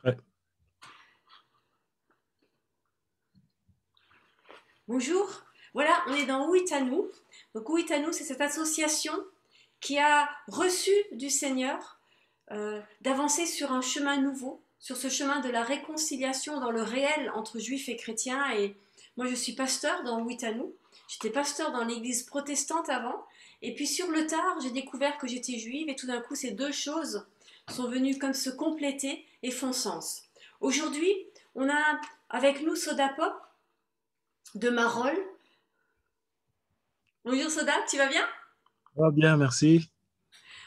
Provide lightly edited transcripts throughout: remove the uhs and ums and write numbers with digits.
Ouais. Bonjour, voilà, on est dans Ouitanou. Donc Ouitanou, c'est cette association qui a reçu du Seigneur d'avancer sur un chemin nouveau, sur ce chemin de la réconciliation dans le réel entre juifs et chrétiens. Et moi, je suis pasteur dans Ouitanou. J'étais pasteur dans l'église protestante avant. Et puis sur le tard, j'ai découvert que j'étais juive et tout d'un coup, ces deux choses sont venues comme se compléter et font sens. Aujourd'hui, on a avec nous Soda Pop de Marolles. Bonjour Soda, tu vas bien? Ça va bien, merci.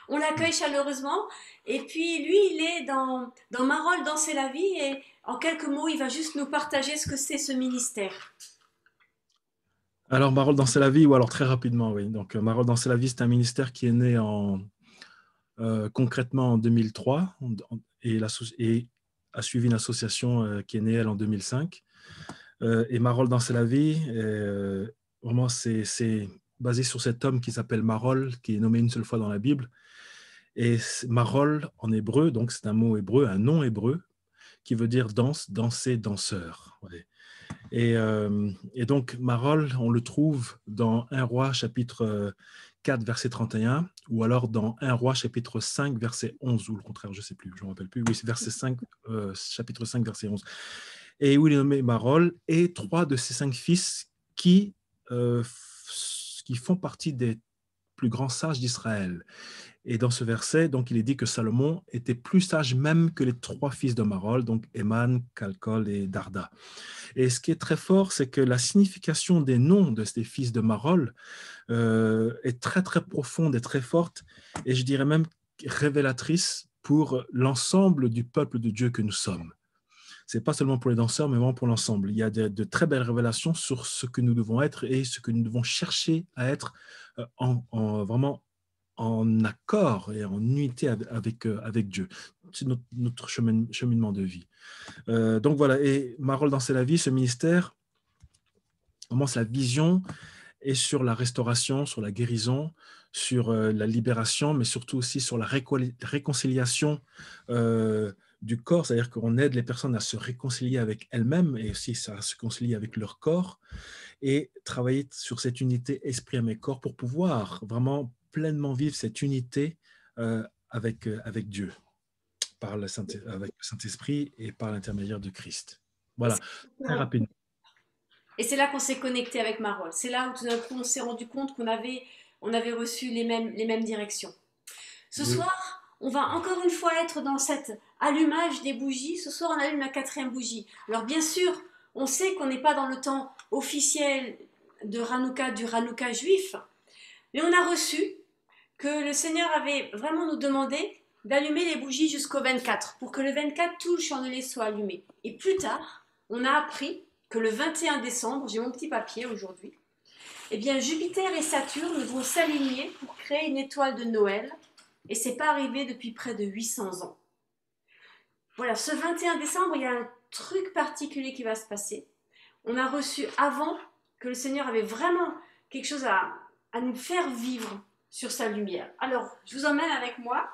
On l'accueille chaleureusement. Et puis lui, il est dans Marolles, danser la vie. Et en quelques mots, il va juste nous partager ce que c'est ce ministère. Alors, Marole dans C'est la vie, ou alors très rapidement, oui. Donc, Marole dans C'est la vie, c'est un ministère qui est né concrètement en 2003 et a suivi une association qui est née, elle, en 2005. Et Marole dans C'est la vie, vraiment, c'est basé sur cet homme qui s'appelle Marol, qui est nommé une seule fois dans la Bible. Et Marol, en hébreu, donc c'est un mot hébreu, un nom hébreu, qui veut dire danse, danser, danseur. Ouais. Et donc, Marol, on le trouve dans 1 Roi chapitre 4, verset 31, ou alors dans 1 Roi chapitre 5, verset 11, ou le contraire, je ne sais plus, je ne me rappelle plus. Oui, c'est verset 5, chapitre 5, verset 11. Et où il est nommé Marol, et trois de ses cinq fils euh, qui font partie des plus grands sages d'Israël. Et dans ce verset, donc, il est dit que Salomon était plus sage même que les trois fils de Marol, donc Éman, Calcol et Darda. Et ce qui est très fort, c'est que la signification des noms de ces fils de Marol est très, très profonde et très forte, et je dirais même révélatrice pour l'ensemble du peuple de Dieu que nous sommes. Ce n'est pas seulement pour les danseurs, mais vraiment pour l'ensemble. Il y a de très belles révélations sur ce que nous devons être et ce que nous devons chercher à être vraiment en accord et en unité avec Dieu. C'est notre cheminement de vie. Donc voilà, et ma rôle dans C'est la vie, ce ministère, vraiment, c'est la vision et sur la restauration, sur la guérison, sur la libération, mais surtout aussi sur la réconciliation du corps, c'est-à-dire qu'on aide les personnes à se réconcilier avec elles-mêmes et aussi à se réconcilier avec leur corps et travailler sur cette unité esprit, âme et corps pour pouvoir vraiment pleinement vivre cette unité avec Dieu, avec le Saint-Esprit et par l'intermédiaire de Christ. Et Voilà, très rapidement. c'est là qu'on s'est connecté avec Marolles. C'est là où tout d'un coup on s'est rendu compte on avait reçu les mêmes directions. Ce Oui. soir, on va encore une fois être dans cet allumage des bougies. Ce soir, on allume la quatrième bougie. Alors bien sûr, on sait qu'on n'est pas dans le temps officiel de Hanouka, du Hanouka juif, mais on a reçu que le Seigneur avait vraiment nous demandé d'allumer les bougies jusqu'au 24, pour que le 24, tout le chandelier soit allumé. Et plus tard, on a appris que le 21 décembre, j'ai mon petit papier aujourd'hui, eh bien Jupiter et Saturne vont s'aligner pour créer une étoile de Noël, et c'est pas arrivé depuis près de 800 ans. Voilà, ce 21 décembre, il y a un truc particulier qui va se passer. On a reçu avant que le Seigneur avait vraiment quelque chose à nous faire vivre sur sa lumière. Alors, je vous emmène avec moi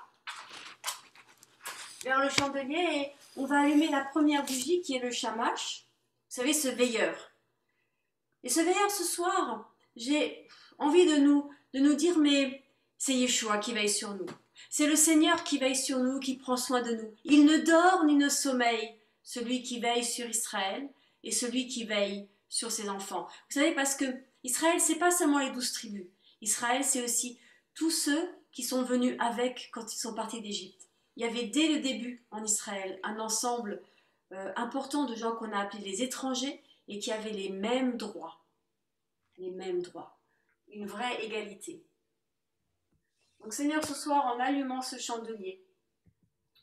vers le chandelier et on va allumer la première bougie qui est le shamash. Vous savez, ce veilleur. Et ce veilleur ce soir, j'ai envie de nous dire, mais c'est Yeshua qui veille sur nous. C'est le Seigneur qui veille sur nous, qui prend soin de nous. Il ne dort ni ne sommeille, celui qui veille sur Israël et celui qui veille sur ses enfants. Vous savez, parce que Israël, c'est pas seulement les 12 tribus. Israël, c'est aussi tous ceux qui sont venus avec quand ils sont partis d'Égypte. Il y avait dès le début en Israël un ensemble important de gens qu'on a appelés les étrangers et qui avaient les mêmes droits, une vraie égalité. Donc Seigneur, ce soir, en allumant ce chandelier,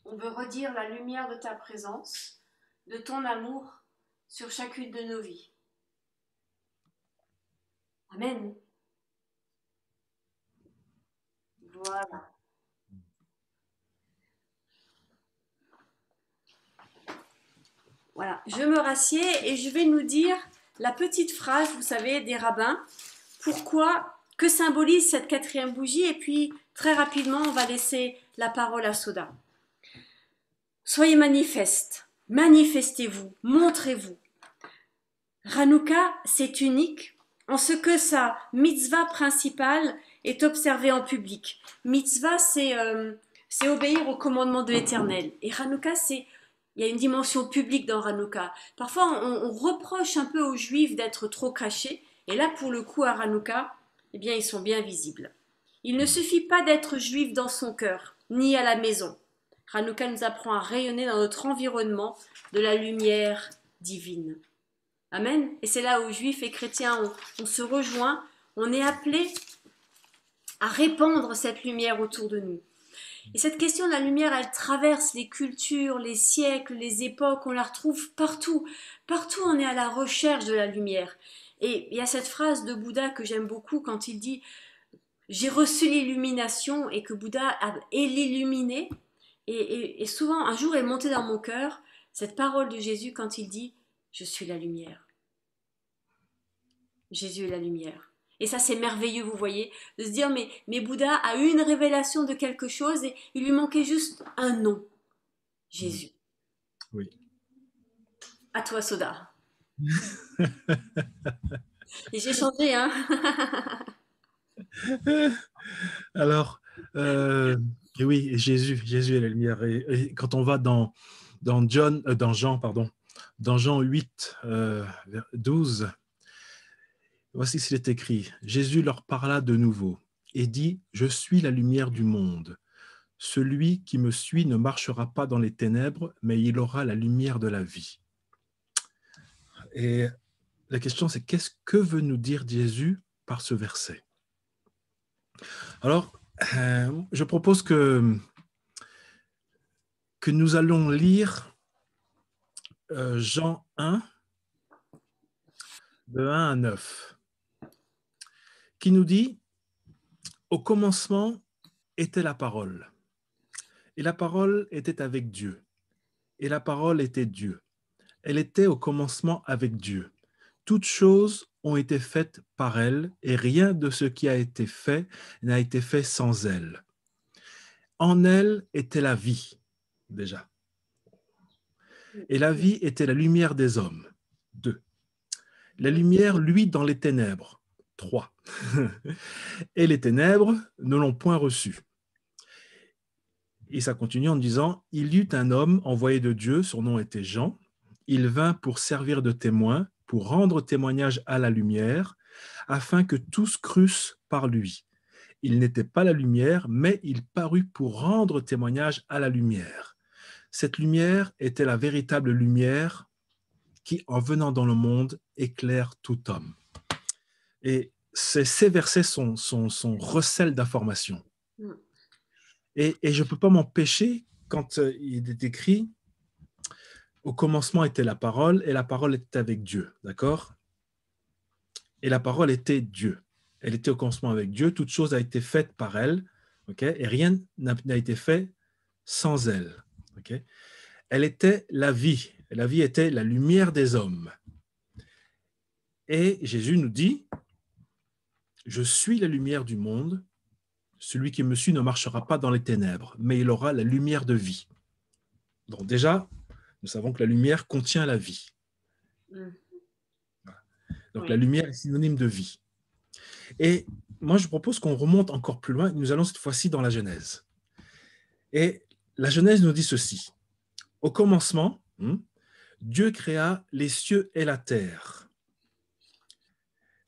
on veut redire la lumière de ta présence, de ton amour sur chacune de nos vies. Amen. Voilà. Voilà. Je me rassieds et je vais nous dire la petite phrase, vous savez, des rabbins. Pourquoi, que symbolise cette quatrième bougie? Et puis, très rapidement, on va laisser la parole à Soda. Soyez manifeste manifestez-vous, montrez-vous. Hanouka, c'est unique en ce que sa mitzvah principale est observée en public. Mitzvah, c'est obéir au commandement de l'Éternel. Et Hanouka, il y a une dimension publique dans Hanouka. Parfois, on reproche un peu aux Juifs d'être trop cachés. Et là, pour le coup, à Hanouka, eh bien, ils sont bien visibles. Il ne suffit pas d'être juif dans son cœur, ni à la maison. Hanouka nous apprend à rayonner dans notre environnement de la lumière divine. Amen. Et c'est là où juifs et chrétiens, on se rejoint, on est appelés à répandre cette lumière autour de nous. Et cette question de la lumière, elle traverse les cultures, les siècles, les époques, on la retrouve partout. Partout, on est à la recherche de la lumière. Et il y a cette phrase de Bouddha que j'aime beaucoup quand il dit « J'ai reçu l'illumination » et que Bouddha est l'illuminé. Et souvent, un jour est montée dans mon cœur cette parole de Jésus quand il dit « Je suis la lumière ». Jésus est la lumière. Et ça, c'est merveilleux, vous voyez, de se dire, mais Bouddha a eu une révélation de quelque chose et il lui manquait juste un nom. Jésus. Oui. À toi, Soda. Et j'ai changé, hein. Alors, et oui, Jésus est la lumière. Et quand on va dans Jean 8, 12, voici ce qu'il est écrit. Jésus leur parla de nouveau et dit, « Je suis la lumière du monde. Celui qui me suit ne marchera pas dans les ténèbres, mais il aura la lumière de la vie. » Et la question, c'est qu'est-ce que veut nous dire Jésus par ce verset? Alors, je propose que nous allons lire Jean 1, de 1 à 9, qui nous dit « Au commencement était la parole, et la parole était avec Dieu, et la parole était Dieu. Elle était au commencement avec Dieu. Toutes choses ont été faites par elle, et rien de ce qui a été fait n'a été fait sans elle. En elle était la vie, déjà. Et la vie était la lumière des hommes. 2. La lumière luit dans les ténèbres. 3. Et les ténèbres ne l'ont point reçue. Et ça continue en disant, il y eut un homme envoyé de Dieu, son nom était Jean. Il vint pour servir de témoin, pour rendre témoignage à la lumière, afin que tous crussent par lui. Il n'était pas la lumière, mais il parut pour rendre témoignage à la lumière. Cette lumière était la véritable lumière qui, en venant dans le monde, éclaire tout homme. Et ces versets sont recels d'informations. Et je ne peux pas m'empêcher, quand il est écrit, au commencement était la parole, et la parole était avec Dieu, d'accord? Et la parole était Dieu. Elle était au commencement avec Dieu, toute chose a été faite par elle, okay? Et rien n'a été fait sans elle. Okay? Elle était la vie était la lumière des hommes. Et Jésus nous dit, je suis la lumière du monde, celui qui me suit ne marchera pas dans les ténèbres, mais il aura la lumière de vie. Donc déjà, nous savons que la lumière contient la vie. Voilà. Donc oui. La lumière est synonyme de vie. Et moi, je propose qu'on remonte encore plus loin. Nous allons cette fois-ci dans la Genèse. Et la Genèse nous dit ceci. Au commencement, Dieu créa les cieux et la terre.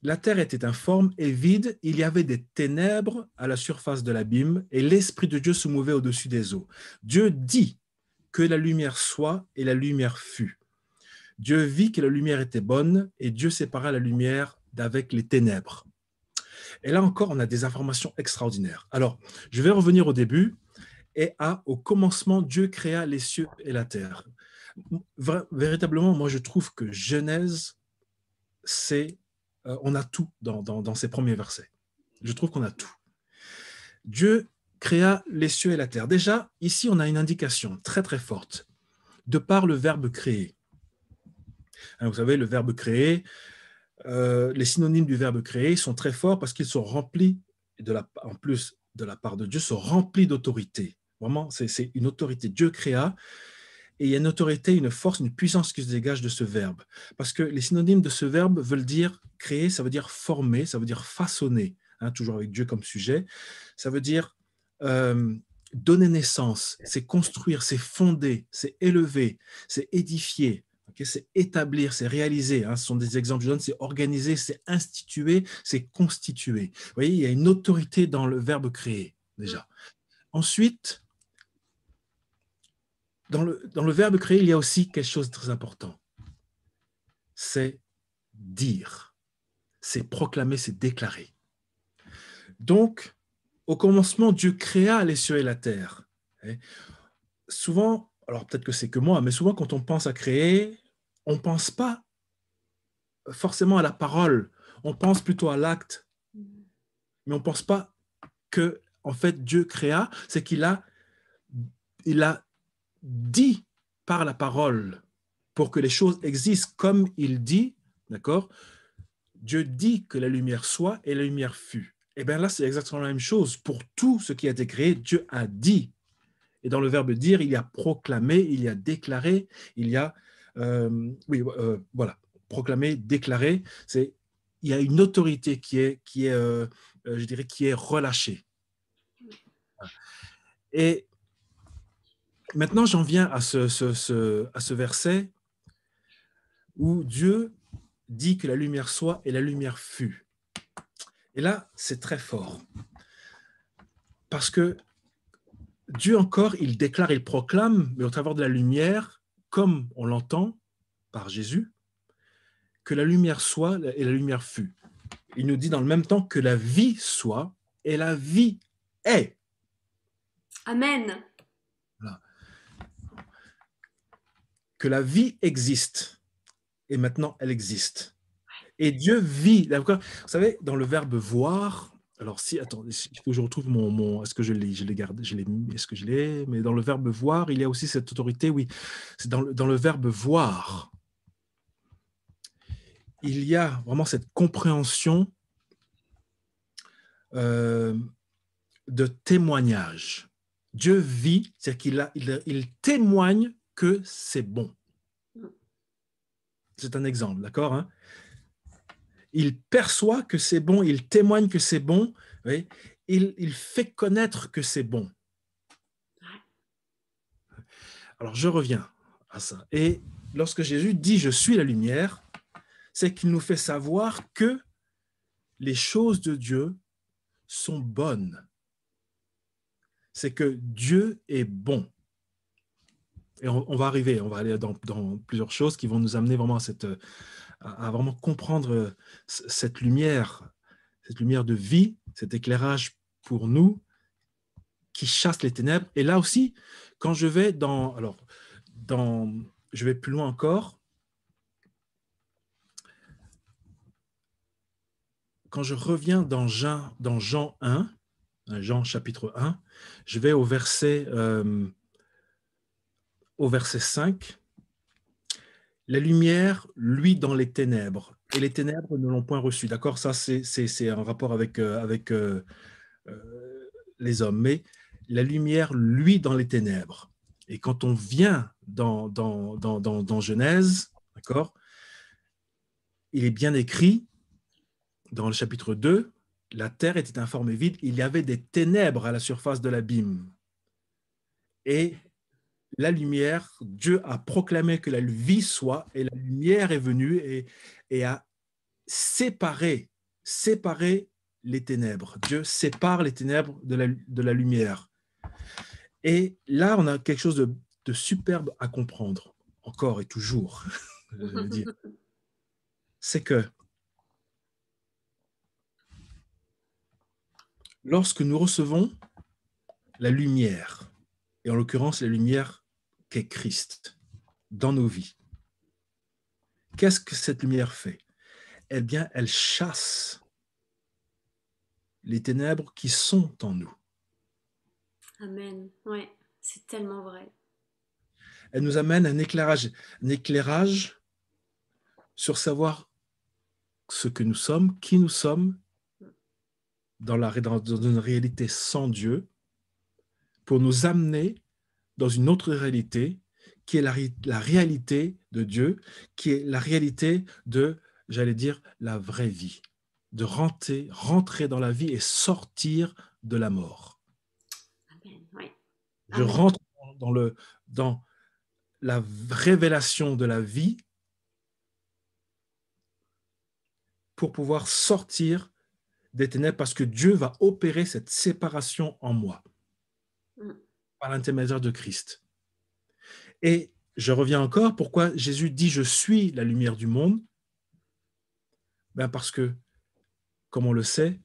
La terre était informe et vide, il y avait des ténèbres à la surface de l'abîme, et l'Esprit de Dieu se mouvait au-dessus des eaux. Dieu dit que la lumière soit, et la lumière fut. Dieu vit que la lumière était bonne, et Dieu sépara la lumière d'avec les ténèbres. Et là encore, on a des informations extraordinaires. Alors, je vais revenir au début, et au commencement, Dieu créa les cieux et la terre. Véritablement, moi, je trouve que Genèse, on a tout dans ces premiers versets. Je trouve qu'on a tout. Dieu créa les cieux et la terre. Déjà, ici, on a une indication très, très forte de par le verbe créer. Vous savez, le verbe créer, les synonymes du verbe créer sont très forts parce qu'ils sont remplis, en plus de la part de Dieu, sont remplis d'autorité. Vraiment, c'est une autorité. Dieu créa. Et il y a une autorité, une force, une puissance qui se dégage de ce verbe. Parce que les synonymes de ce verbe veulent dire créer, ça veut dire former, ça veut dire façonner, hein, toujours avec Dieu comme sujet. Ça veut dire euh, donner naissance, c'est construire, c'est fonder, c'est élever, c'est édifier, okay, c'est établir, c'est réaliser. Hein, ce sont des exemples que je donne, c'est organiser, c'est instituer, c'est constituer. Vous voyez, il y a une autorité dans le verbe créer, déjà. Ensuite, dans le verbe créer, il y a aussi quelque chose de très important. C'est dire, c'est proclamer, c'est déclarer. Donc, au commencement, Dieu créa les cieux et la terre. Et souvent, alors peut-être que c'est que moi, mais souvent quand on pense à créer, on ne pense pas forcément à la parole, on pense plutôt à l'acte, mais on ne pense pas que, en fait, Dieu créa, c'est il a dit par la parole pour que les choses existent comme il dit, d'accord? Dieu dit que la lumière soit et la lumière fut. Et bien là, c'est exactement la même chose. Pour tout ce qui a été créé, Dieu a dit. Et dans le verbe dire, il y a proclamé, il y a déclaré, il y a, voilà, proclamé, déclaré. Il y a une autorité je dirais, qui est relâchée. Et maintenant, j'en viens à ce verset où Dieu dit que la lumière soit et la lumière fut. Et là, c'est très fort. Parce que Dieu encore, il déclare, il proclame, mais au travers de la lumière, comme on l'entend par Jésus, que la lumière soit et la lumière fut. Il nous dit dans le même temps que la vie soit et la vie est. Amen. Voilà. Que la vie existe et maintenant elle existe. Et Dieu vit. Vous savez, dans le verbe voir, alors si, attendez, il faut que je retrouve est-ce que je l'ai gardé, est-ce que je l'ai, mais dans le verbe voir, il y a aussi cette autorité, oui, c'est dans le verbe voir. Il y a vraiment cette compréhension de témoignage. Dieu vit, c'est-à-dire il témoigne que c'est bon. C'est un exemple, d'accord, hein? Il perçoit que c'est bon, il témoigne que c'est bon, oui? Il fait connaître que c'est bon. Alors, je reviens à ça. Et lorsque Jésus dit « Je suis la lumière », c'est qu'il nous fait savoir que les choses de Dieu sont bonnes. C'est que Dieu est bon. Et on va aller dans plusieurs choses qui vont nous amener vraiment à vraiment comprendre cette lumière de vie, cet éclairage pour nous qui chasse les ténèbres. Et là aussi, quand je vais je vais plus loin encore. Quand je reviens dans Jean 1, Jean chapitre 1, je vais au verset 5. La lumière, lui, dans les ténèbres, et les ténèbres ne l'ont point reçu. D'accord, ça, c'est un rapport avec les hommes. Mais la lumière, lui, dans les ténèbres. Et quand on vient dans Genèse, d'accord, il est bien écrit dans le chapitre 2, la terre était informée vide, il y avait des ténèbres à la surface de l'abîme. Et la lumière, Dieu a proclamé que la vie soit, et la lumière est venue et a séparé les ténèbres. Dieu sépare les ténèbres de la lumière. Et là, on a quelque chose de superbe à comprendre, encore et toujours, je veux dire. C'est que lorsque nous recevons la lumière, et en l'occurrence la lumière qu'est Christ dans nos vies, qu'est-ce que cette lumière fait? Eh bien, elle chasse les ténèbres qui sont en nous. Amen. Oui, c'est tellement vrai. Elle nous amène un éclairage sur savoir ce que nous sommes, qui nous sommes, dans une réalité sans Dieu, pour nous amener dans une autre réalité qui est la réalité de Dieu, qui est la réalité de, j'allais dire, la vraie vie, de rentrer dans la vie et sortir de la mort. Amen. Oui. Je Amen. rentre dans la révélation de la vie pour pouvoir sortir des ténèbres parce que Dieu va opérer cette séparation en moi Mm. par l'intermédiaire de Christ. Et je reviens encore, pourquoi Jésus dit « Je suis la lumière du monde » Ben parce que, comme on le sait,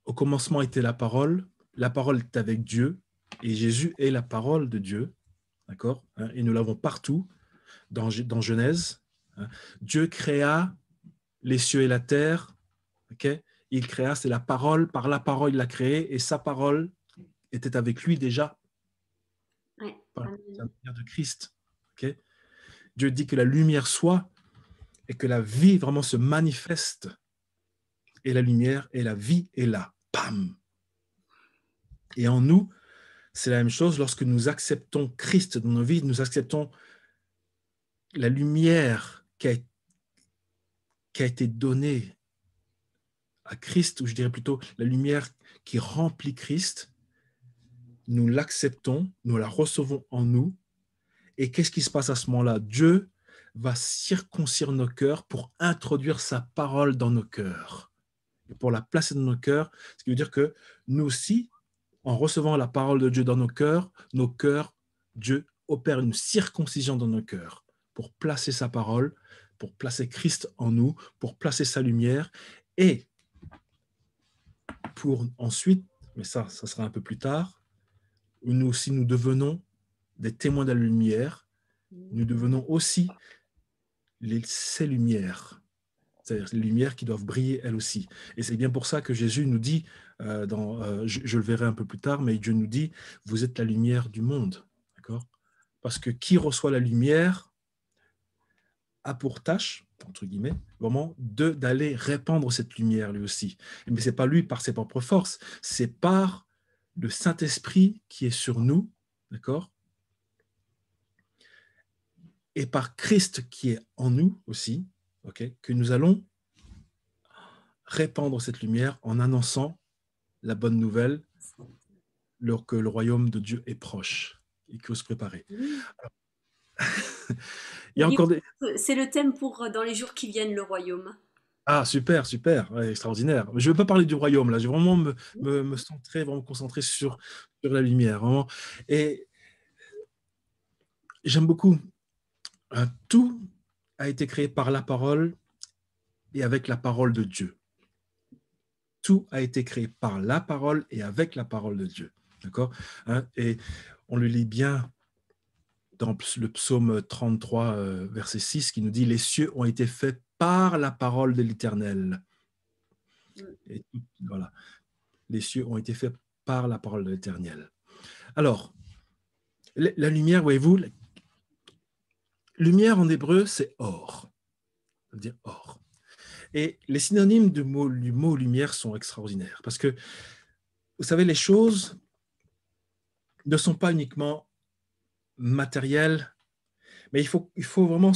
au commencement était la parole est avec Dieu, et Jésus est la parole de Dieu, d'accord, hein, et nous l'avons partout, dans Genèse. Hein. Dieu créa les cieux et la terre, ok, il créa, c'est la parole, par la parole il l'a créé, et sa parole était avec lui déjà, Ouais. par la Amen. lumière de Christ. Okay. Dieu dit que la lumière soit, et que la vie vraiment se manifeste, et la lumière et la vie est là. Bam! Et en nous, c'est la même chose lorsque nous acceptons Christ dans nos vies, nous acceptons la lumière qui a été donnée à Christ, ou je dirais plutôt la lumière qui remplit Christ, nous l'acceptons, nous la recevons en nous, et qu'est-ce qui se passe à ce moment-là? Dieu va circoncire nos cœurs pour introduire sa parole dans nos cœurs, et pour la placer dans nos cœurs, ce qui veut dire que nous aussi, en recevant la parole de Dieu dans nos cœurs, Dieu opère une circoncision dans nos cœurs pour placer sa parole, pour placer Christ en nous, pour placer sa lumière, et pour ensuite, mais ça sera un peu plus tard, où nous aussi nous devenons des témoins de la lumière, nous devenons aussi ces lumières, c'est-à-dire les lumières qui doivent briller elles aussi. Et c'est bien pour ça que Jésus nous dit, je le verrai un peu plus tard, mais Dieu nous dit, vous êtes la lumière du monde, d'accord? Parce que qui reçoit la lumière a pour tâche, entre guillemets, vraiment d'aller répandre cette lumière lui aussi. Mais ce n'est pas lui par ses propres forces, c'est par le Saint-Esprit qui est sur nous, d'accord? Et par Christ qui est en nous aussi, okay, que nous allons répandre cette lumière en annonçant la bonne nouvelle que le royaume de Dieu est proche et qu'il faut se préparer. Oui. Il y a encore des... C'est le thème pour dans les jours qui viennent, le royaume. Ah, super, super, ouais, extraordinaire. Je ne veux pas parler du royaume, là. Je vais vraiment me centrer, vraiment me concentrer sur la lumière. Vraiment. Et j'aime beaucoup. Tout a été créé par la parole et avec la parole de Dieu. Tout a été créé par la parole et avec la parole de Dieu. D'accord, hein? Et on le lit bien dans le psaume 33, verset 6, qui nous dit « Les cieux ont été faits par la parole de l'Éternel. » Et voilà. Les cieux ont été faits par la parole de l'Éternel. Alors, la lumière, voyez-vous, lumière en hébreu, c'est or. Ça veut dire or. Et les synonymes du mot lumière sont extraordinaires. Parce que, vous savez, les choses ne sont pas uniquement matérielles, mais il faut vraiment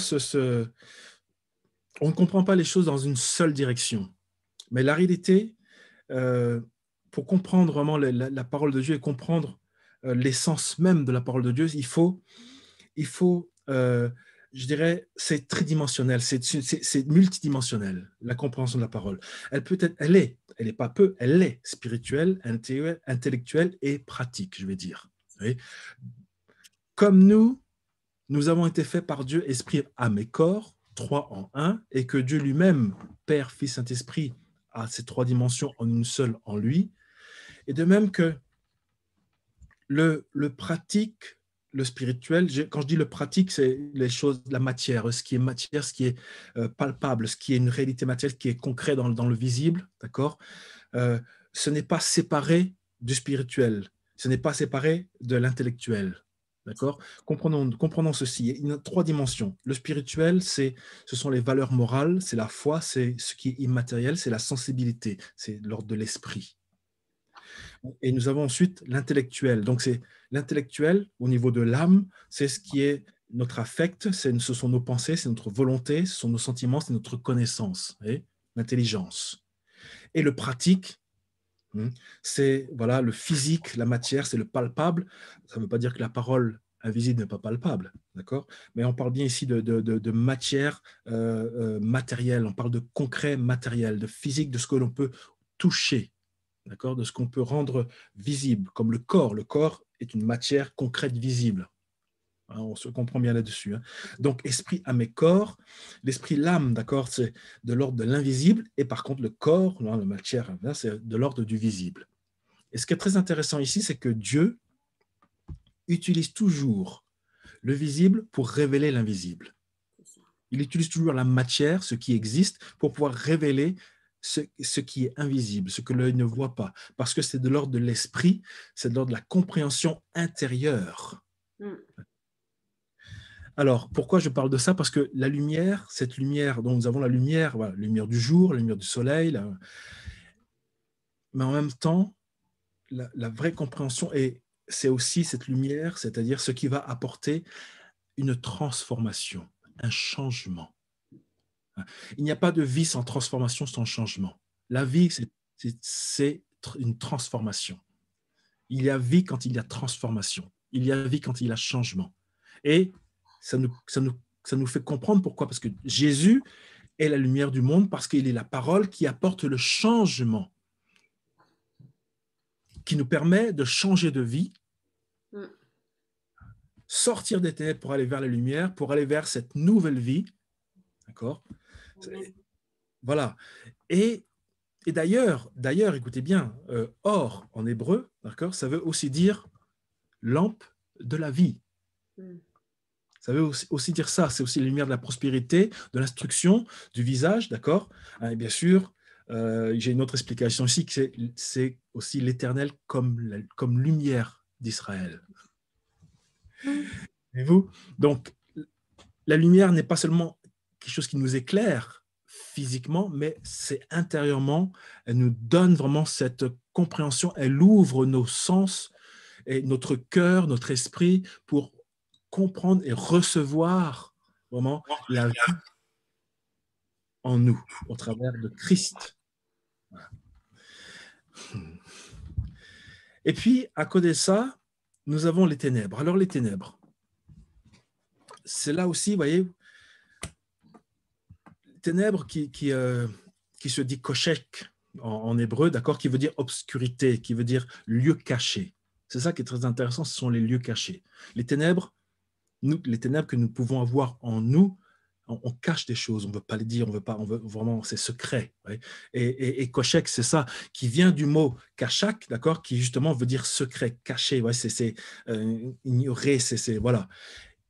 on ne comprend pas les choses dans une seule direction. Mais la réalité, pour comprendre vraiment la parole de Dieu et comprendre l'essence même de la parole de Dieu, il faut je dirais, c'est tridimensionnel, c'est multidimensionnel, la compréhension de la parole. Elle est pas peu, elle est spirituelle, intellectuelle et pratique, je vais dire. Oui. Comme nous avons été faits par Dieu, esprit, âme et corps, trois en un, et que Dieu lui-même, Père, Fils, Saint-Esprit, a ces trois dimensions en une seule en lui. Et de même que le pratique, le spirituel, quand je dis le pratique, c'est les choses, la matière, ce qui est palpable, ce qui est une réalité matérielle, ce qui est concret dans le visible, d'accord? Ce n'est pas séparé du spirituel, ce n'est pas séparé de l'intellectuel, d'accord? Comprenons ceci, il y a trois dimensions. Le spirituel, ce sont les valeurs morales, c'est la foi, c'est ce qui est immatériel, c'est la sensibilité, c'est l'ordre de l'esprit. Et nous avons ensuite l'intellectuel. Donc, c'est l'intellectuel au niveau de l'âme, c'est ce qui est notre affect, ce sont nos pensées, c'est notre volonté, ce sont nos sentiments, c'est notre connaissance, l'intelligence. Et le pratique, c'est voilà, le physique, la matière, c'est le palpable. Ça ne veut pas dire que la parole invisible n'est pas palpable, d'accord? Mais on parle bien ici de matière matérielle, on parle de concret matériel, de physique, de ce que l'on peut toucher, d'accord? De ce qu'on peut rendre visible, comme le corps. Le corps est une matière concrète visible. On se comprend bien là-dessus. Donc, esprit, âme et corps. L'esprit, l'âme, d'accord, c'est de l'ordre de l'invisible. Et par contre, le corps, la matière, c'est de l'ordre du visible. Et ce qui est très intéressant ici, c'est que Dieu utilise toujours le visible pour révéler l'invisible. Il utilise toujours la matière, ce qui existe, pour pouvoir révéler ce qui est invisible, ce que l'œil ne voit pas. Parce que c'est de l'ordre de l'esprit, c'est de l'ordre de la compréhension intérieure. Alors, pourquoi je parle de ça? Parce que la lumière, cette lumière dont nous avons la lumière, voilà, la lumière du jour, la lumière du soleil, mais en même temps, la vraie compréhension, c'est aussi cette lumière, c'est-à-dire ce qui va apporter une transformation, un changement. Il n'y a pas de vie sans transformation, sans changement. La vie, c'est une transformation. Il y a vie quand il y a transformation. Il y a vie quand il y a changement. Et ça nous fait comprendre pourquoi. Parce que Jésus est la lumière du monde, parce qu'il est la parole qui apporte le changement, qui nous permet de changer de vie, sortir des ténèbres pour aller vers la lumière, pour aller vers cette nouvelle vie. D'accord? Voilà. Et d'ailleurs, écoutez bien, or en hébreu, d'accord, ça veut aussi dire lampe de la vie. Ça veut aussi dire ça, c'est aussi la lumière de la prospérité, de l'instruction, du visage, d'accord? Et bien sûr, j'ai une autre explication ici, que c'est aussi l'Éternel comme lumière d'Israël. Et vous? Donc, la lumière n'est pas seulement quelque chose qui nous éclaire physiquement, mais c'est intérieurement, elle nous donne vraiment cette compréhension, elle ouvre nos sens et notre cœur, notre esprit pour comprendre et recevoir vraiment la vie en nous, au travers de Christ. Voilà. Et puis, à côté de ça, nous avons les ténèbres. Alors, les ténèbres, c'est là aussi, vous voyez, ténèbres qui se dit koshek en hébreu, d'accord, qui veut dire obscurité, qui veut dire lieu caché. C'est ça qui est très intéressant, ce sont les lieux cachés. Les ténèbres que nous pouvons avoir en nous, on cache des choses, on ne veut pas les dire, on veut vraiment, c'est secret. Ouais. Et koshek, c'est ça, qui vient du mot kachak, d'accord, qui justement veut dire secret, caché, ouais, c'est ignoré, voilà.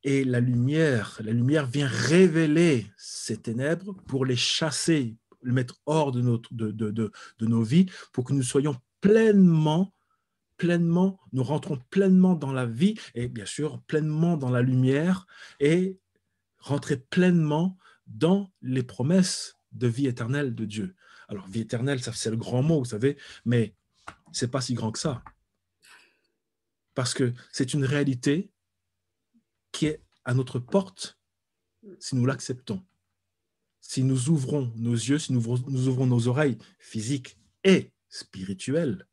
Et la lumière vient révéler ces ténèbres pour les chasser, les mettre hors de nos vies, pour que nous soyons pleinement, nous rentrons pleinement dans la vie et bien sûr pleinement dans la lumière et rentrer pleinement dans les promesses de vie éternelle de Dieu. Alors, vie éternelle, ça c'est le grand mot, vous savez, mais c'est pas si grand que ça. Parce que c'est une réalité qui est à notre porte si nous l'acceptons. Si nous ouvrons nos yeux, si nous ouvrons nos oreilles physiques et spirituelles,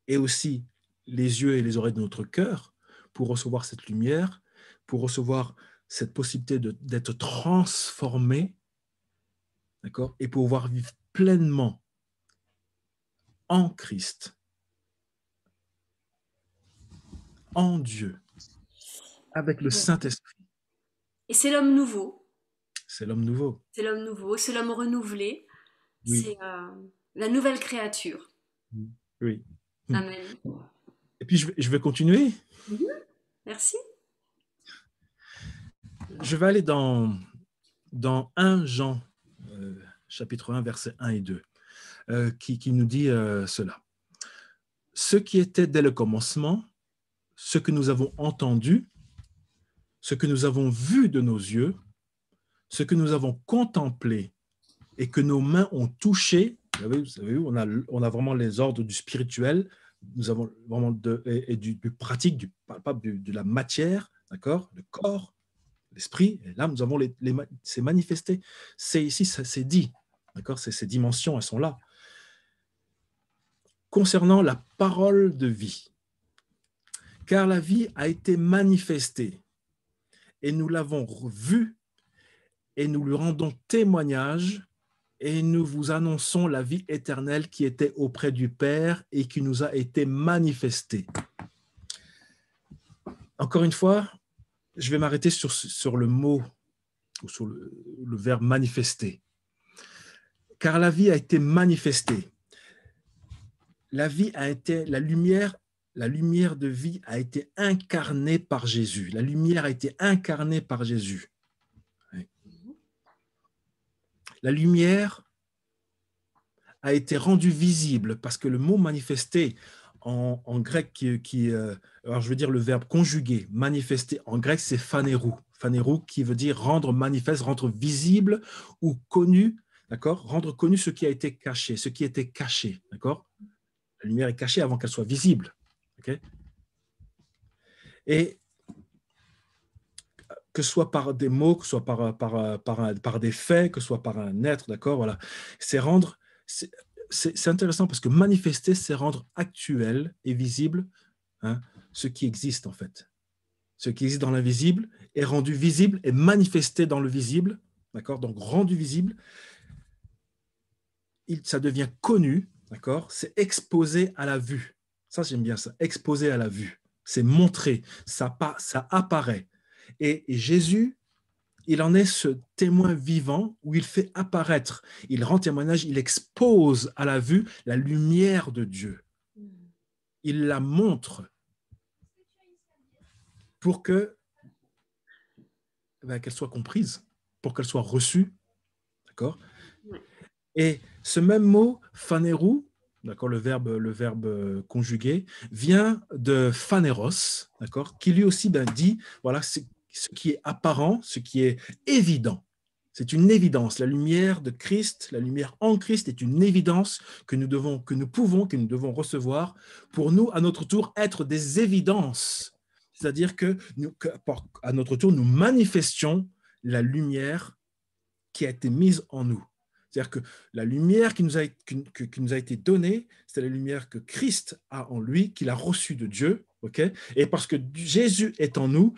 et aussi les yeux et les oreilles de notre cœur pour recevoir cette lumière, pour recevoir cette possibilité d'être transformé, d'accord, et pouvoir vivre pleinement en Christ, en Dieu, avec le Saint-Esprit. Et c'est l'homme nouveau. C'est l'homme nouveau. C'est l'homme nouveau, c'est l'homme renouvelé. Oui. C'est la nouvelle créature. Oui. Amen. Et puis, je vais continuer. Merci. Je vais aller dans 1 Jean, chapitre 1, versets 1 et 2, qui nous dit cela. Ce qui était dès le commencement, ce que nous avons entendu, ce que nous avons vu de nos yeux, ce que nous avons contemplé et que nos mains ont touché, vous savez, on a vraiment les ordres du spirituel, nous avons vraiment du pratique, du palpable, de la matière, d'accord? Le corps, l'esprit et l'âme, nous avons c'est manifesté. C'est ici, c'est dit, d'accord? Ces dimensions, elles sont là. Concernant la parole de vie, car la vie a été manifestée et nous l'avons vue et nous lui rendons témoignage et nous vous annonçons la vie éternelle qui était auprès du Père et qui nous a été manifestée. Encore une fois, je vais m'arrêter sur le mot ou sur le verbe manifester. Car la vie a été manifestée. La vie a été, la lumière de vie a été incarnée par Jésus. La lumière a été incarnée par Jésus. La lumière a été rendue visible parce que le mot manifester en grec, alors je veux dire le verbe conjugué, manifester en grec, c'est phanerou. Phanerou qui veut dire rendre manifeste, rendre visible ou connu, d'accord? Rendre connu ce qui a été caché, ce qui était caché, d'accord? La lumière est cachée avant qu'elle soit visible, ok? Et que ce soit par des mots, que ce soit par des faits, que ce soit par un être, d'accord? Voilà. C'est rendre, c'est intéressant parce que manifester, c'est rendre actuel et visible, hein, ce qui existe en fait. Ce qui existe dans l'invisible est rendu visible et manifesté dans le visible, d'accord? Donc rendu visible, ça devient connu, d'accord? C'est exposé à la vue. Ça, j'aime bien ça, exposé à la vue. C'est montré, ça apparaît. Et Jésus, il en est ce témoin vivant où il fait apparaître, il rend témoignage, il expose à la vue la lumière de Dieu. Il la montre pour que qu'elle soit comprise, pour qu'elle soit reçue, d'accord? Et ce même mot phanerou, d'accord, le verbe conjugué, vient de phaneros, d'accord, qui lui aussi dit, voilà, ce qui est apparent, ce qui est évident. C'est une évidence. La lumière de Christ, la lumière en Christ est une évidence que nous devons recevoir pour nous, à notre tour, être des évidences. C'est-à-dire que à notre tour, nous manifestions la lumière qui a été mise en nous. C'est-à-dire que la lumière qui nous a été donnée, c'est la lumière que Christ a en lui, qu'il a reçue de Dieu. Okay? Et parce que Jésus est en nous,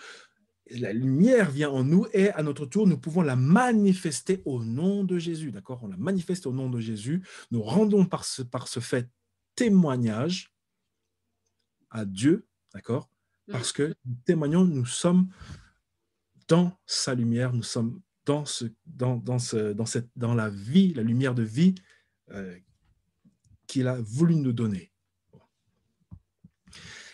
la lumière vient en nous et à notre tour, nous pouvons la manifester au nom de Jésus. D'accord? On la manifeste au nom de Jésus. Nous rendons par ce fait témoignage à Dieu, d'accord? Parce que nous témoignons, nous sommes dans sa lumière, nous sommes dans la vie, la lumière de vie qu'il a voulu nous donner.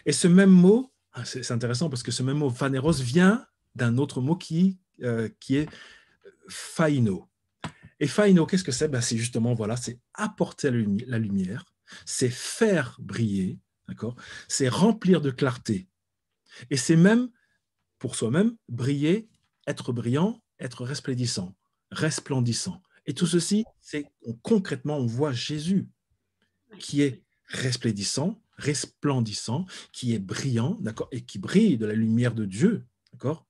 Et ce même mot, c'est intéressant parce que ce même mot phaneros vient d'un autre mot qui est phaino. Et phaino, qu'est-ce que c'est? C'est justement, voilà, c'est apporter la lumière, c'est faire briller, d'accord? C'est remplir de clarté. Et c'est même, pour soi-même, briller, être brillant, être resplendissant. Et tout ceci, c'est concrètement, on voit Jésus qui est resplendissant, qui est brillant, d'accord, et qui brille de la lumière de Dieu, d'accord.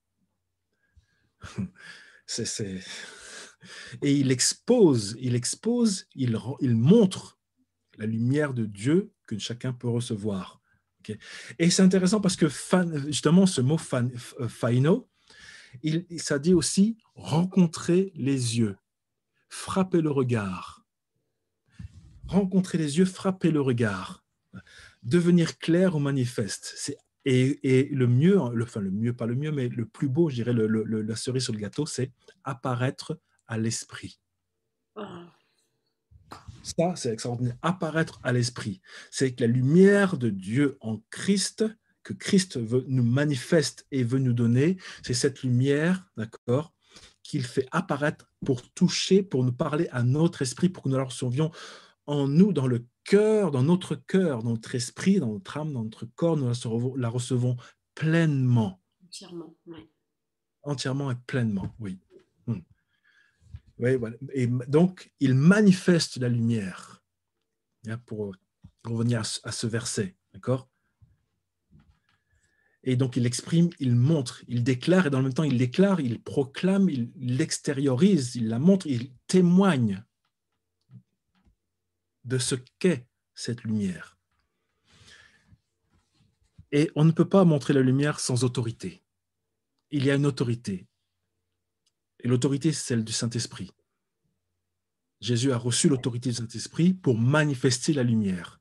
Et il expose, il montre la lumière de Dieu que chacun peut recevoir. Okay. Et c'est intéressant parce que justement, ce mot phaino, ça dit aussi rencontrer les yeux, frapper le regard. Rencontrer les yeux, frapper le regard. Devenir clair ou manifeste. Et le mieux, pas le mieux, mais le plus beau, je dirais, la cerise sur le gâteau, c'est apparaître à l'esprit. Ça, c'est extraordinaire. Apparaître à l'esprit. C'est que la lumière de Dieu en Christ, que Christ nous manifeste et veut nous donner, c'est cette lumière, d'accord, qu'il fait apparaître pour toucher, pour nous parler à notre esprit, pour que nous la recevions en nous, dans le cœur, dans notre esprit, dans notre âme, dans notre corps, nous la recevons pleinement. Entièrement, oui. Entièrement et pleinement, oui. Oui, voilà. Et donc, il manifeste la lumière, pour revenir à ce verset, d'accord? Et donc, il exprime, il montre, il déclare, et dans le même temps, il déclare, il proclame, il l'extériorise, il la montre, il témoigne de ce qu'est cette lumière. Et on ne peut pas montrer la lumière sans autorité. Il y a une autorité. Et l'autorité, c'est celle du Saint-Esprit. Jésus a reçu l'autorité du Saint-Esprit pour manifester la lumière.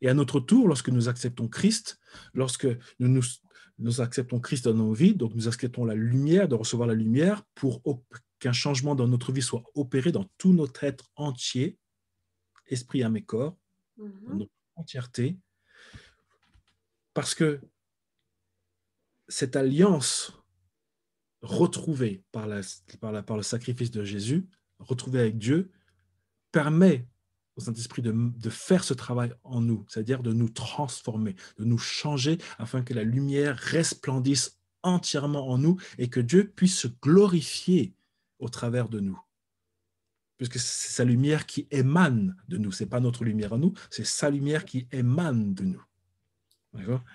Et à notre tour, lorsque nous acceptons Christ, lorsque nous acceptons Christ dans nos vies, donc nous acceptons la lumière, de recevoir la lumière pour qu'un changement dans notre vie soit opéré dans tout notre être entier, esprit, âme et corps, dans notre entièreté, parce que cette alliance retrouvée par le sacrifice de Jésus, retrouvée avec Dieu, permet au Saint-Esprit de faire ce travail en nous, c'est-à-dire de nous transformer, de nous changer afin que la lumière resplendisse entièrement en nous et que Dieu puisse se glorifier au travers de nous. Puisque c'est sa lumière qui émane de nous, ce n'est pas notre lumière en nous, c'est sa lumière qui émane de nous. D'accord ?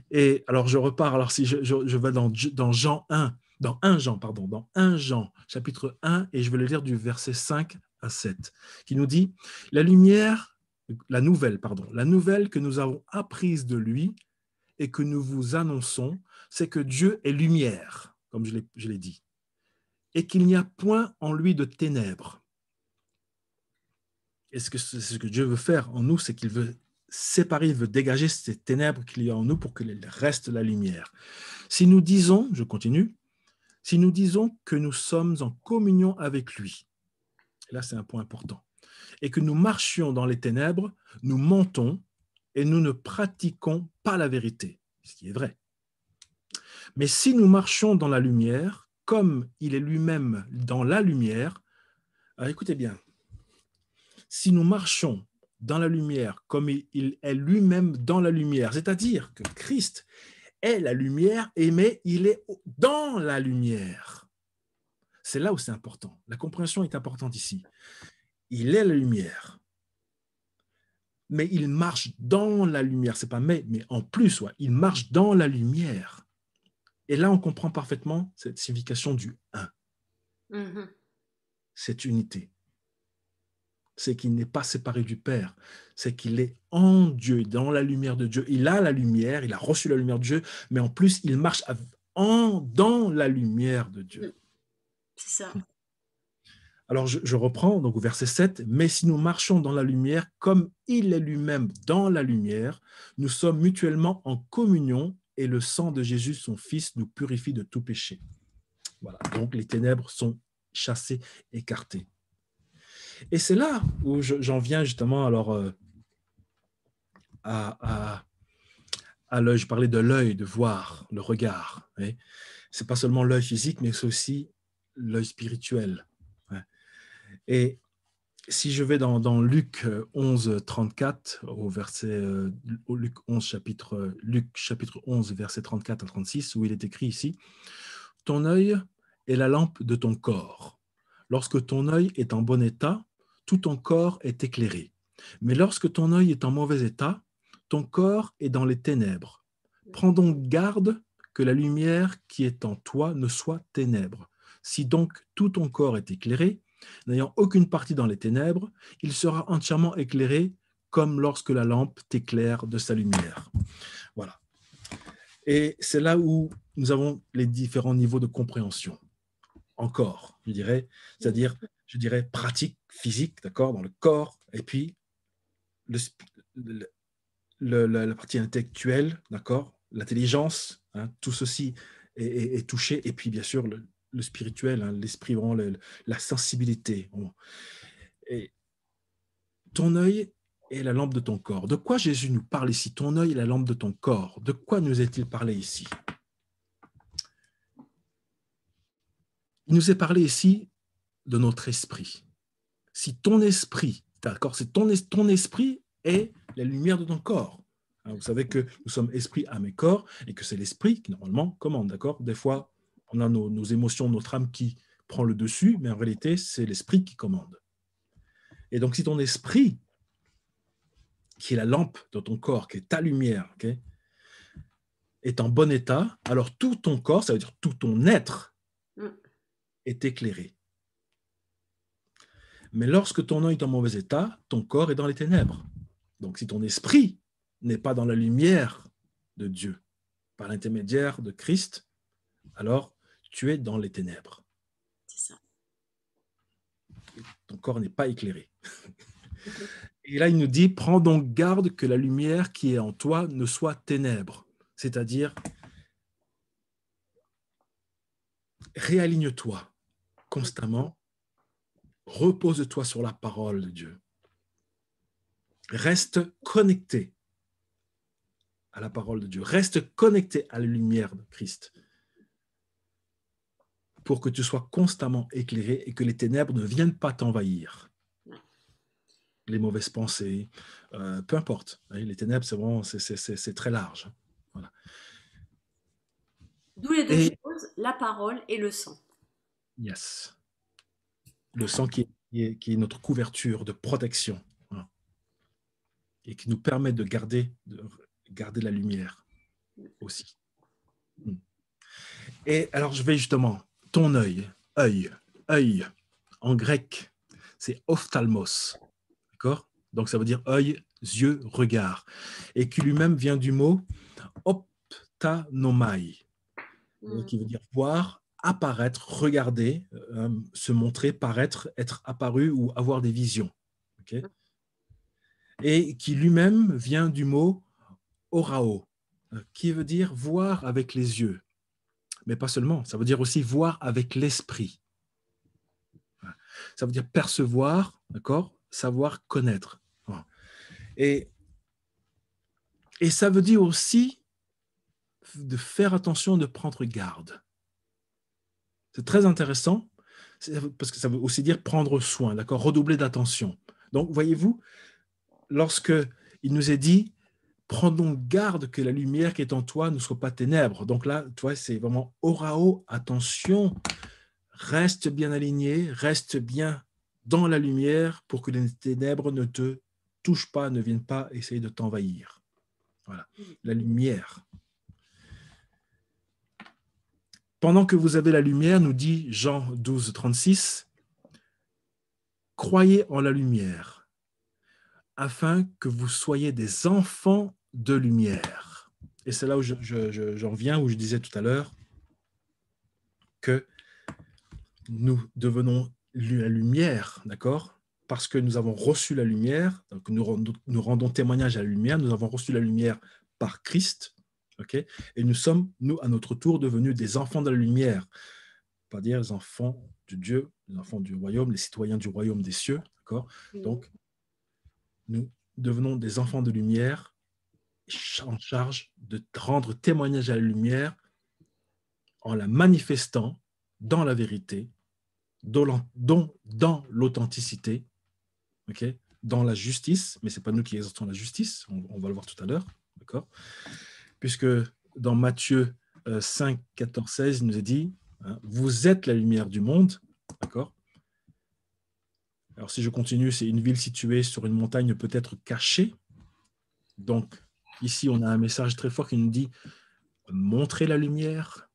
Et alors je repars, alors si je vais dans Jean 1, dans 1 Jean, chapitre 1, et je vais le lire du verset 5 à 7, qui nous dit, la nouvelle que nous avons apprise de lui et que nous vous annonçons, c'est que Dieu est lumière, comme je l'ai dit, et qu'il n'y a point en lui de ténèbres. Et c'est ce que Dieu veut faire en nous, c'est qu'il veut séparer, il veut dégager ces ténèbres qu'il y a en nous pour qu'il reste la lumière. Si nous disons, je continue, si nous disons que nous sommes en communion avec lui, et là c'est un point important, et que nous marchions dans les ténèbres, nous mentons et nous ne pratiquons pas la vérité, ce qui est vrai. Mais si nous marchons dans la lumière, comme il est lui-même dans la lumière, alors écoutez bien, si nous marchons dans la lumière, comme il est lui-même dans la lumière, c'est-à-dire que Christ est la lumière, mais il est dans la lumière. C'est là où c'est important. La compréhension est importante ici. Il est la lumière, mais il marche dans la lumière. C'est pas mais en plus, ouais, il marche dans la lumière. Et là, on comprend parfaitement cette signification du un. Cette unité. C'est qu'il n'est pas séparé du Père, c'est qu'il est en Dieu, dans la lumière de Dieu. Il a la lumière, il a reçu la lumière de Dieu, mais en plus, il marche dans la lumière de Dieu. C'est ça. Alors, je reprends, donc au verset 7, « Mais si nous marchons dans la lumière, comme il est lui-même dans la lumière, nous sommes mutuellement en communion, et le sang de Jésus, son Fils, nous purifie de tout péché. » Voilà, donc les ténèbres sont chassées, écartées. Et c'est là où j'en viens justement alors à l'œil. Je parlais de l'œil, de voir, le regard. Ce n'est pas seulement l'œil physique, mais c'est aussi l'œil spirituel. Et si je vais dans Luc 11, 34, Luc chapitre 11, verset 34 à 36, où il est écrit ici, « Ton œil est la lampe de ton corps. Lorsque ton œil est en bon état, tout ton corps est éclairé. Mais lorsque ton œil est en mauvais état, ton corps est dans les ténèbres. Prends donc garde que la lumière qui est en toi ne soit ténèbres. Si donc tout ton corps est éclairé, n'ayant aucune partie dans les ténèbres, il sera entièrement éclairé comme lorsque la lampe t'éclaire de sa lumière. » Voilà. Et c'est là où nous avons les différents niveaux de compréhension. Encore, c'est-à-dire, je dirais, pratique, physique, d'accord, dans le corps, et puis la partie intellectuelle, d'accord, l'intelligence, hein, tout ceci est touché, et puis bien sûr le spirituel, hein, l'esprit, vraiment, la sensibilité. Bon. Et ton œil est la lampe de ton corps. De quoi Jésus nous parle ici? Ton œil est la lampe de ton corps. De quoi nous est-il parlé ici? Il nous est parlé ici de notre esprit. Si ton esprit, d'accord, c'est ton esprit est la lumière de ton corps. Hein, vous savez que nous sommes esprit, âme et corps, et que c'est l'esprit qui, normalement, commande, d'accord? Des fois, on a nos émotions, notre âme qui prend le dessus, mais en réalité, c'est l'esprit qui commande. Et donc, si ton esprit, qui est la lampe de ton corps, qui est ta lumière, okay, est en bon état, alors tout ton corps, ça veut dire tout ton être, Mm. est éclairé. Mais lorsque ton œil est en mauvais état, ton corps est dans les ténèbres. Donc si ton esprit n'est pas dans la lumière de Dieu, par l'intermédiaire de Christ, alors tu es dans les ténèbres. C'est ça. Ton corps n'est pas éclairé. Et là, il nous dit, prends donc garde que la lumière qui est en toi ne soit ténèbres. C'est-à-dire, réaligne-toi constamment, repose-toi sur la parole de Dieu. Reste connecté à la parole de Dieu. Reste connecté à la lumière de Christ pour que tu sois constamment éclairé et que les ténèbres ne viennent pas t'envahir. Les mauvaises pensées, peu importe. Les ténèbres, c'est vraiment, c'est très large. Voilà. D'où les deux Et choses, la parole et le sang. yes, le sang qui est notre couverture de protection, hein, et qui nous permet de garder la lumière aussi. Et alors, je vais justement, ton œil, œil, en grec, c'est ophtalmos, d'accord? Donc, ça veut dire œil, yeux, regard, et qui lui-même vient du mot optanomai, qui veut dire voir, apparaître, regarder, se montrer, paraître, être apparu ou avoir des visions. Okay, et qui lui-même vient du mot orao, qui veut dire voir avec les yeux. Mais pas seulement, ça veut dire aussi voir avec l'esprit. Ça veut dire percevoir, d'accord, savoir connaître. Et, et ça veut dire aussi de faire attention, de prendre garde. C'est très intéressant, parce que ça veut aussi dire prendre soin, d'accord, redoubler d'attention. Donc, voyez-vous, lorsque il nous est dit, prends donc garde que la lumière qui est en toi ne soit pas ténèbres. Donc là, toi, c'est vraiment orao, attention, reste bien aligné, reste bien dans la lumière pour que les ténèbres ne te touchent pas, ne viennent pas essayer de t'envahir. Voilà, la lumière. Pendant que vous avez la lumière, nous dit Jean 12, 36, croyez en la lumière, afin que vous soyez des enfants de lumière. Et c'est là où j'en viens, où je disais tout à l'heure que nous devenons la lumière, d'accord? Parce que nous avons reçu la lumière, donc nous rendons témoignage à la lumière, nous avons reçu la lumière par Christ, ok? Et nous sommes, nous, à notre tour, devenus des enfants de la lumière, pas dire les enfants de Dieu, les enfants du royaume, les citoyens du royaume des cieux, d'accord? Donc, nous devenons des enfants de lumière en charge de rendre témoignage à la lumière en la manifestant dans la vérité, dans l'authenticité, okay, dans la justice, mais ce n'est pas nous qui exerçons la justice, on va le voir tout à l'heure, d'accord? Puisque dans Matthieu 5, 14, 16, il nous est dit, hein, vous êtes la lumière du monde, d'accord? Alors si je continue, c'est une ville située sur une montagne ne peut être cachée. Donc ici, on a un message très fort qui nous dit, montrez la lumière,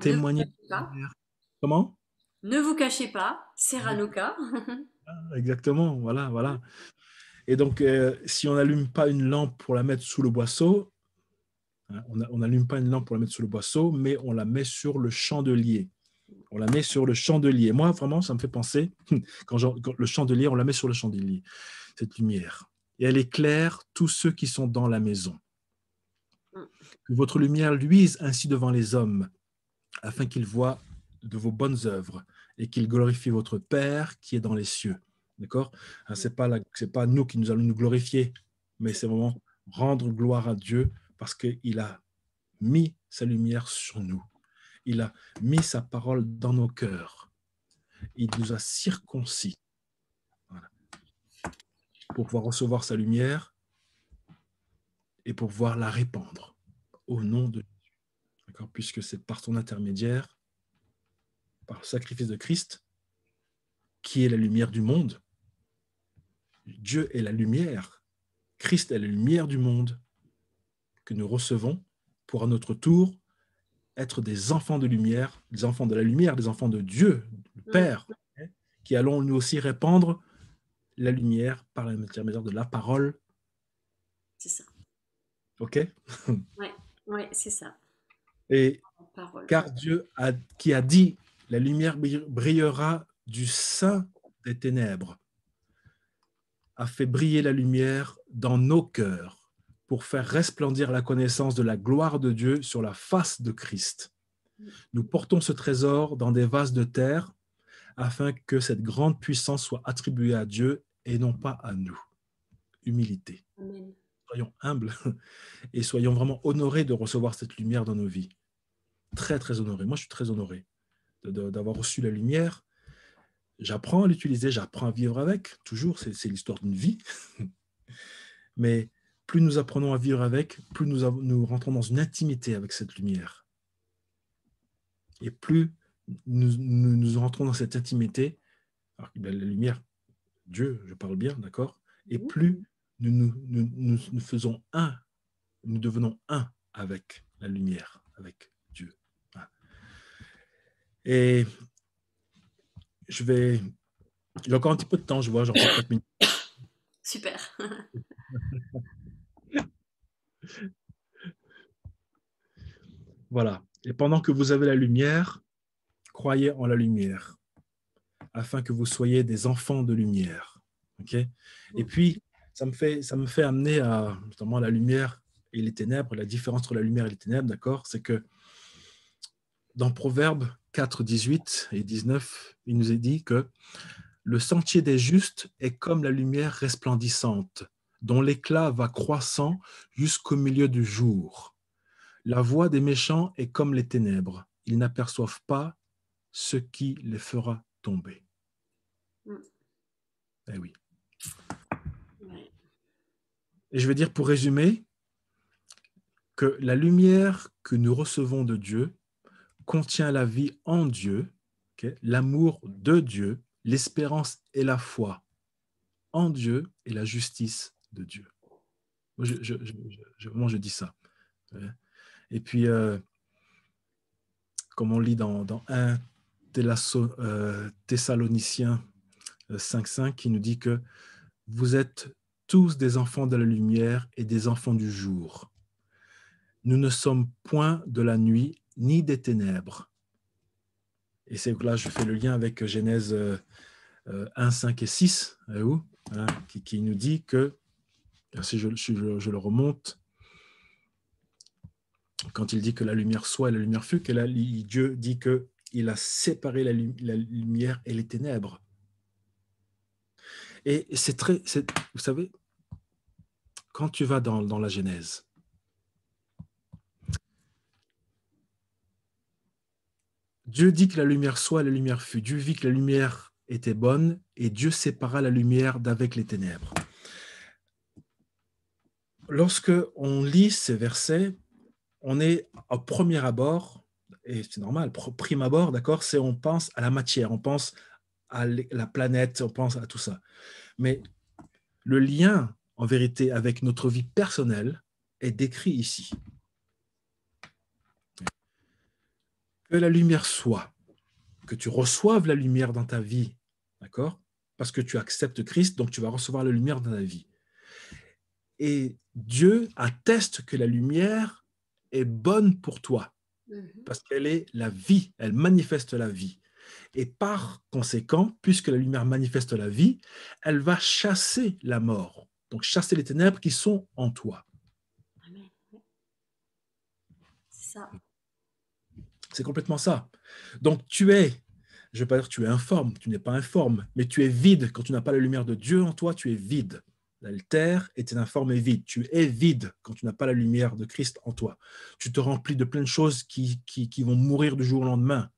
témoignez de la lumière. Comment? Ne vous cachez pas, c'est Hanouka. Exactement, voilà, voilà. Et donc, si on n'allume pas une lampe pour la mettre sous le boisseau, hein, on n'allume pas une lampe pour la mettre sous le boisseau, mais on la met sur le chandelier. On la met sur le chandelier. Moi, vraiment, ça me fait penser, quand le chandelier, on la met sur le chandelier, cette lumière. Et elle éclaire tous ceux qui sont dans la maison. Que votre lumière luise ainsi devant les hommes, afin qu'ils voient de vos bonnes œuvres et qu'ils glorifient votre Père qui est dans les cieux. D'accord? C'est pas nous qui nous allons nous glorifier, mais c'est vraiment rendre gloire à Dieu parce qu'il a mis sa lumière sur nous. Il a mis sa parole dans nos cœurs. Il nous a circoncis, voilà, pour pouvoir recevoir sa lumière et pour pouvoir la répandre au nom de Jésus. D'accord? Puisque c'est par son intermédiaire, par le sacrifice de Christ, qui est la lumière du monde. Dieu est la lumière. Christ est la lumière du monde que nous recevons pour à notre tour être des enfants de lumière, des enfants de la lumière, des enfants de Dieu, le Père, hein, qui allons nous aussi répandre la lumière par l'intermédiaire de la parole. C'est ça. OK? Ouais, ouais, c'est ça. Et Parole. car qui a dit, la lumière brillera du sein des ténèbres, a fait briller la lumière dans nos cœurs pour faire resplendir la connaissance de la gloire de Dieu sur la face de Christ. Nous portons ce trésor dans des vases de terre afin que cette grande puissance soit attribuée à Dieu et non pas à nous. Humilité. Amen. Soyons humbles et soyons vraiment honorés de recevoir cette lumière dans nos vies. Très, très honorés. Moi, je suis très honoré d'avoir reçu la lumière. J'apprends à l'utiliser, j'apprends à vivre avec. Toujours, c'est l'histoire d'une vie. Mais plus nous apprenons à vivre avec, plus nous rentrons dans une intimité avec cette lumière. Et plus nous rentrons dans cette intimité, alors, la lumière, Dieu, je parle bien, d'accord? Et plus nous faisons un, nous devenons un avec la lumière, avec Dieu. Et j'ai encore un petit peu de temps, je vois, j'ai encore 4 minutes. Super. Voilà. Et pendant que vous avez la lumière, croyez en la lumière, afin que vous soyez des enfants de lumière. Okay? Et puis, ça me fait amener à notamment la lumière et les ténèbres, la différence entre la lumière et les ténèbres, d'accord? C'est que dans Proverbes 4, 18 et 19, il nous est dit que le sentier des justes est comme la lumière resplendissante, dont l'éclat va croissant jusqu'au milieu du jour. La voie des méchants est comme les ténèbres. Ils n'aperçoivent pas ce qui les fera tomber. Eh oui. Et je vais dire pour résumer que la lumière que nous recevons de Dieu contient la vie en Dieu, okay, l'amour de Dieu, l'espérance et la foi en Dieu et la justice de Dieu. Moi, je dis ça. Et puis, comme on lit dans 1 Thessaloniciens 5.5, qui nous dit que vous êtes tous des enfants de la lumière et des enfants du jour. Nous ne sommes point de la nuit ni des ténèbres. Et c'est là je fais le lien avec Genèse 1, 5 et 6, hein, qui nous dit que, si je le remonte, quand il dit que la lumière soit et la lumière fut, que là, Dieu dit qu'il a séparé la lumière et les ténèbres. Et vous savez, quand tu vas dans la Genèse, Dieu dit que la lumière soit et la lumière fut. Dieu vit que la lumière était bonne et Dieu sépara la lumière d'avec les ténèbres. Lorsque on lit ces versets, on est au premier abord, et c'est normal, prime abord, d'accord, c'est on pense à la matière, on pense à la planète, on pense à tout ça. Mais le lien, en vérité, avec notre vie personnelle est décrit ici. Que la lumière soit, que tu reçoives la lumière dans ta vie, d'accord? Parce que tu acceptes Christ, donc tu vas recevoir la lumière dans ta vie. Et Dieu atteste que la lumière est bonne pour toi, parce qu'elle est la vie, elle manifeste la vie. Et par conséquent, puisque la lumière manifeste la vie, elle va chasser la mort, donc chasser les ténèbres qui sont en toi. Amen. C'est ça. C'est complètement ça. Donc je ne vais pas dire que tu es informe, tu n'es pas informe, mais tu es vide. Quand tu n'as pas la lumière de Dieu en toi, tu es vide. L'altère est informe et vide. Tu es vide quand tu n'as pas la lumière de Christ en toi. Tu te remplis de plein de choses qui vont mourir du jour au lendemain.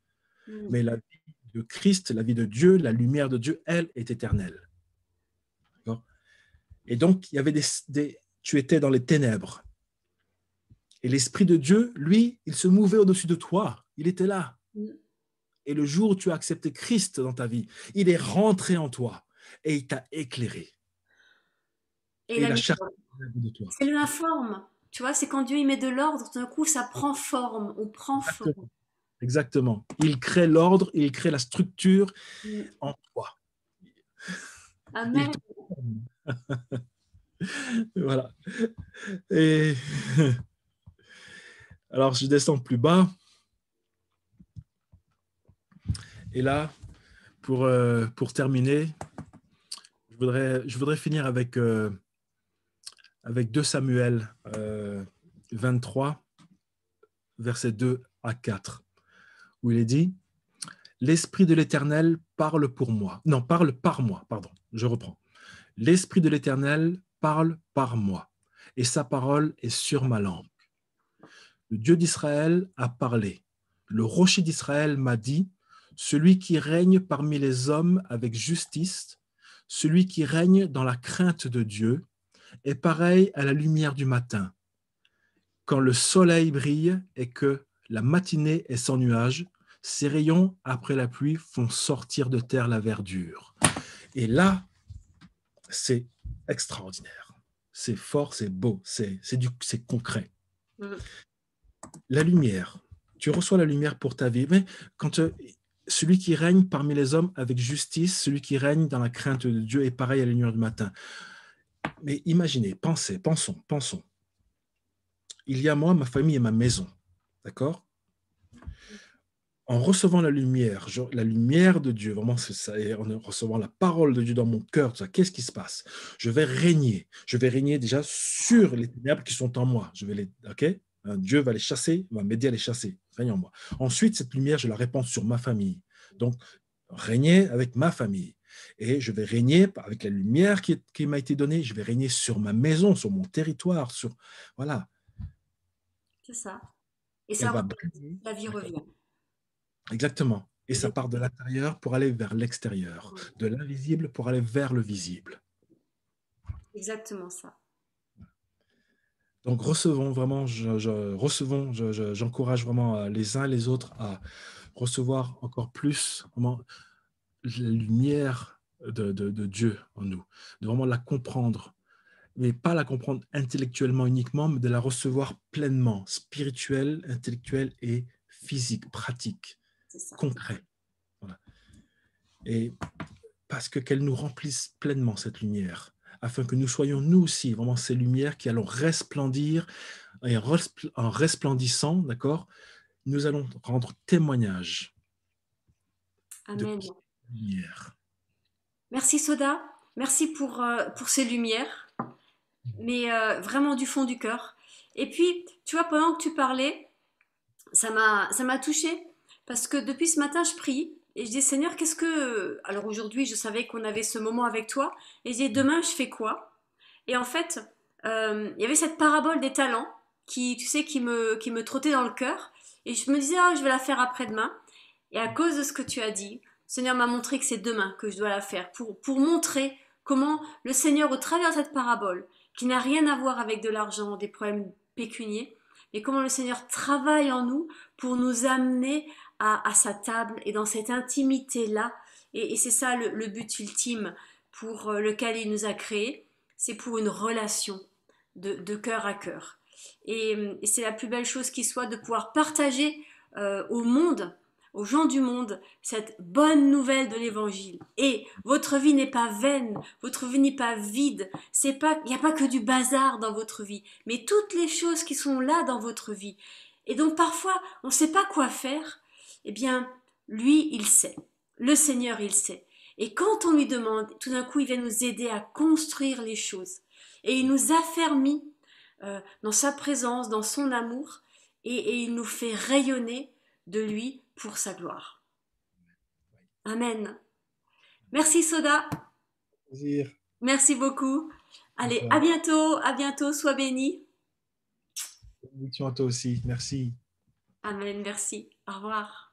Mais la vie de Christ, la vie de Dieu, la lumière de Dieu, elle, est éternelle. D'accord? Et donc, il y avait tu étais dans les ténèbres. Et l'Esprit de Dieu, lui, il se mouvait au-dessus de toi. Il était là. Et le jour où tu as accepté Christ dans ta vie, il est rentré en toi et il t'a éclairé. Et il a chassé de toi. C'est l'informe. Tu vois, c'est quand Dieu y met de l'ordre, tout d'un coup, ça prend forme, on prend forme. Exactement. Exactement. Il crée l'ordre, il crée la structure Mm. en toi. Il Amen. te... Voilà. Et alors, je descends plus bas. Et là, pour terminer, je voudrais finir avec 2 Samuel 23, versets 2 à 4, où il est dit, l'Esprit de l'Éternel parle pour moi. Non, parle par moi, pardon, je reprends. L'Esprit de l'Éternel parle par moi, et sa parole est sur ma langue. Le Dieu d'Israël a parlé. Le rocher d'Israël m'a dit, celui qui règne parmi les hommes avec justice, celui qui règne dans la crainte de Dieu, est pareil à la lumière du matin, quand le soleil brille et que la matinée est sans nuage, ses rayons, après la pluie, font sortir de terre la verdure. Et là, c'est extraordinaire. C'est fort, c'est beau, c'est concret. Mm. La lumière. Tu reçois la lumière pour ta vie. Mais quand celui qui règne parmi les hommes avec justice, celui qui règne dans la crainte de Dieu est pareil à la lumière du matin. Mais imaginez, pensons. Il y a moi, ma famille et ma maison. D'accord? En recevant la lumière de Dieu, vraiment, c'est ça, et en recevant la parole de Dieu dans mon cœur, qu'est-ce qui se passe? Je vais régner déjà sur les ténèbres qui sont en moi. Ok? Dieu va les chasser, va m'aider à les chasser, règne en moi. Ensuite, cette lumière, je la répands sur ma famille. Donc, régner avec ma famille. Et je vais régner avec la lumière qui m'a été donnée, je vais régner sur ma maison, sur mon territoire, voilà. C'est ça. Et Elle ça va revient. briller. La vie D'accord. revient. Exactement. Et ça Et part de l'intérieur pour aller vers l'extérieur, de l'invisible pour aller vers le visible. exactement ça. Donc recevons vraiment, j'encourage vraiment les uns et les autres à recevoir encore plus vraiment la lumière de Dieu en nous, de vraiment la comprendre, mais pas la comprendre intellectuellement uniquement, mais de la recevoir pleinement, spirituelle, intellectuelle et physique, pratique, C'est ça. concret. Voilà. Et parce que qu'elle nous remplisse pleinement cette lumière, afin que nous soyons nous aussi vraiment ces lumières qui allons resplendir, et en resplendissant, d'accord, nous allons rendre témoignage de Amen. lumière. Merci Soda. Merci pour ces lumières, mais vraiment du fond du cœur. Et puis, tu vois, pendant que tu parlais, ça m'a touchée parce que depuis ce matin, je prie et je dis Seigneur, qu'est-ce que. Alors aujourd'hui, je savais qu'on avait ce moment avec toi et je dis demain, je fais quoi? Et en fait, il y avait cette parabole des talents qui, tu sais, qui me trottait dans le cœur et je me disais, ah, je vais la faire après-demain. Et à cause de ce que tu as dit, le Seigneur m'a montré que c'est demain que je dois la faire pour montrer comment le Seigneur, au travers de cette parabole, qui n'a rien à voir avec de l'argent, des problèmes pécuniers, mais comment le Seigneur travaille en nous pour nous amener à sa table et dans cette intimité-là. Et c'est ça le but ultime pour lequel il nous a créés, c'est pour une relation de cœur à cœur. Et c'est la plus belle chose qui soit de pouvoir partager au monde, aux gens du monde, cette bonne nouvelle de l'évangile. Et votre vie n'est pas vaine, votre vie n'est pas vide, il n'y a pas que du bazar dans votre vie, mais toutes les choses qui sont là dans votre vie. Et donc parfois, on ne sait pas quoi faire, eh bien, lui, il sait. Le Seigneur, il sait. Et quand on lui demande, tout d'un coup, il vient nous aider à construire les choses. Et il nous affermit dans sa présence, dans son amour, et il nous fait rayonner de lui pour sa gloire. Amen. Merci Soda. Plaisir. Merci beaucoup. Allez, à bientôt, sois béni. Bénédiction à toi aussi. Merci. Amen, merci. Au revoir.